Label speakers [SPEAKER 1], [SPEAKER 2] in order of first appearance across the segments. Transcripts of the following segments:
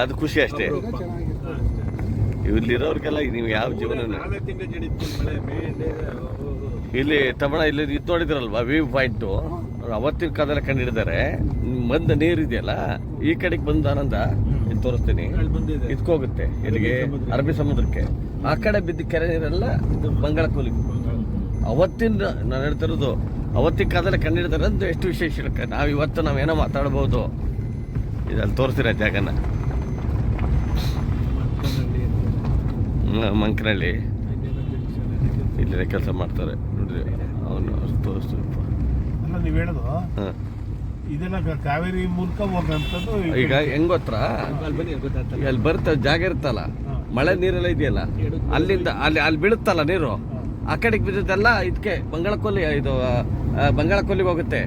[SPEAKER 1] ಅದು ಖುಷಿ ಅಷ್ಟೇ. ಇಲ್ಲಿರೋರ್ಗೆಲ್ಲ ನೀವು ಯಾವ ಜೀವನ ಇಲ್ಲಿ ತಮಿಳ ಇಲ್ಲಿ ಇದು ನೋಡಿದ್ರಲ್ವಾ ವ್ಯೂ ಪಾಯಿಂಟು ಅವತ್ತಿನ ಕಾಲದಲ್ಲಿ ಕಂಡಿಡಿದಾರೆ. ಬಂದ ನೀರು ಇದೆಯಲ್ಲ ಈ ಕಡೆಗೆ ಬಂದ ಆನಂದ ಇದು ತೋರಿಸ್ತೀನಿ, ಇದ್ಕೋಗುತ್ತೆ ಇಲ್ಲಿಗೆ ಅರಬ್ಬಿ ಸಮುದ್ರಕ್ಕೆ. ಆ ಕಡೆ ಬಿದ್ದ ಕೆರೆ ನೀರೆಲ್ಲ ಬಂಗಾಳ ಕೊಲ್ಲಿಗೆ. ಅವತ್ತಿನ ನಾನು ಹೇಳ್ತಿರೋದು ಅವತ್ತಿನ ಕಾಲದಲ್ಲಿ ಕಂಡಿಡಿದಾರೆ ಅಂತ ಎಷ್ಟು ವಿಶೇಷ ಇರುತ್ತೆ. ನಾವು ಇವತ್ತು ನಾವೇನೋ ಮಾತಾಡ್ಬೋದು. ಇದಲ್ಲಿ ತೋರಿಸ್ತೀರ ಜಾಗನ ಮಂಕನಹಳ್ಳಿ ಇಲ್ಲಿ ಕೆಲಸ ಮಾಡ್ತಾರೆ ನೋಡ್ರಿ. ಅವನು ತೋರಿಸ್ತೀವಿ.
[SPEAKER 2] ನೀವು ಹೇಳೋದು ಇದೆಲ್ಲ ಕಾವೇರಿ ಮೂಲಕ ಹೋಗೋಂಥದ್ದು.
[SPEAKER 1] ಈಗ ಹೆಂಗ್ ಗೊತ್ತಾ, ಅಲ್ಲಿ ಬರುತ್ತೆ ಜಾಗ ಇರುತ್ತಲ್ಲ, ಮಳೆ ನೀರೆಲ್ಲ ಇದೆಯಲ್ಲ, ಅಲ್ಲಿಂದ ಅಲ್ಲಿ ಬೀಳುತ್ತಲ್ಲ ನೀರು, ಆ ಕಡೆಗೆ ಬಿದ್ದದೆಲ್ಲ ಇದಕ್ಕೆ ಬಂಗಾಳಕೊಲ್ಲಿ, ಇದು ಬಂಗಾಳಕೊಲ್ಲಿಗೆ ಹೋಗುತ್ತೆ.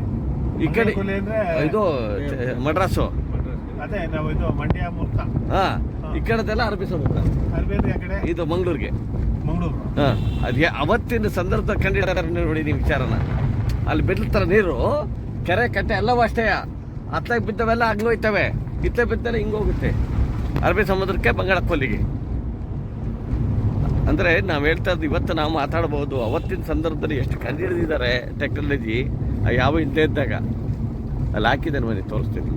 [SPEAKER 1] ಈ ಕಡೆ ಇದು ಮಡ್ರಾಸು,
[SPEAKER 2] ಅದೇ ನಾವು ಇದು ಮಂಡ್ಯ ಮೂಲಕ.
[SPEAKER 1] ಈ ಕಡೆದೆಲ್ಲ ಅರಬ್ಬಿ ಸಮುದ್ರ, ಇದು ಮಂಗಳೂರಿಗೆ. ಅದೇ ಅವತ್ತಿನ ಸಂದರ್ಭ ಕಂಡಿದ್ದಾರೆ ನೋಡಿ ನೀವು ವಿಚಾರನ. ಅಲ್ಲಿ ಬಿಡ್ತಾರೆ ನೀರು, ಕೆರೆ ಕಟ್ಟೆ ಎಲ್ಲವೂ ಅಷ್ಟೇ. ಅತ್ಲಾಗ ಬಿದ್ದವೆಲ್ಲ ಆಗ್ಲೋಯ್ತವೆ, ಇತ್ತ ಬಿದ್ದೆಲ್ಲ ಹಿಂಗೋಗುತ್ತೆ ಅರಬ್ಬಿ ಸಮುದ್ರಕ್ಕೆ, ಬಂಗಾಳಕೊಲ್ಲಿಗೆ. ಅಂದರೆ ನಾವು ಹೇಳ್ತಾ ಇದ್ದು ಇವತ್ತು ನಾವು ಮಾತಾಡ್ಬೋದು. ಅವತ್ತಿನ ಸಂದರ್ಭದಲ್ಲಿ ಎಷ್ಟು ಕಂಡು ಹಿಡಿದಿದ್ದಾರೆ ಟೆಕ್ನಾಲಜಿ, ಯಾವ ಇದ್ದೇ ಇದ್ದಾಗ ಅಲ್ಲಿ ಹಾಕಿದ್ದೇನೆ, ಮನೆ ತೋರಿಸ್ತೀನಿ.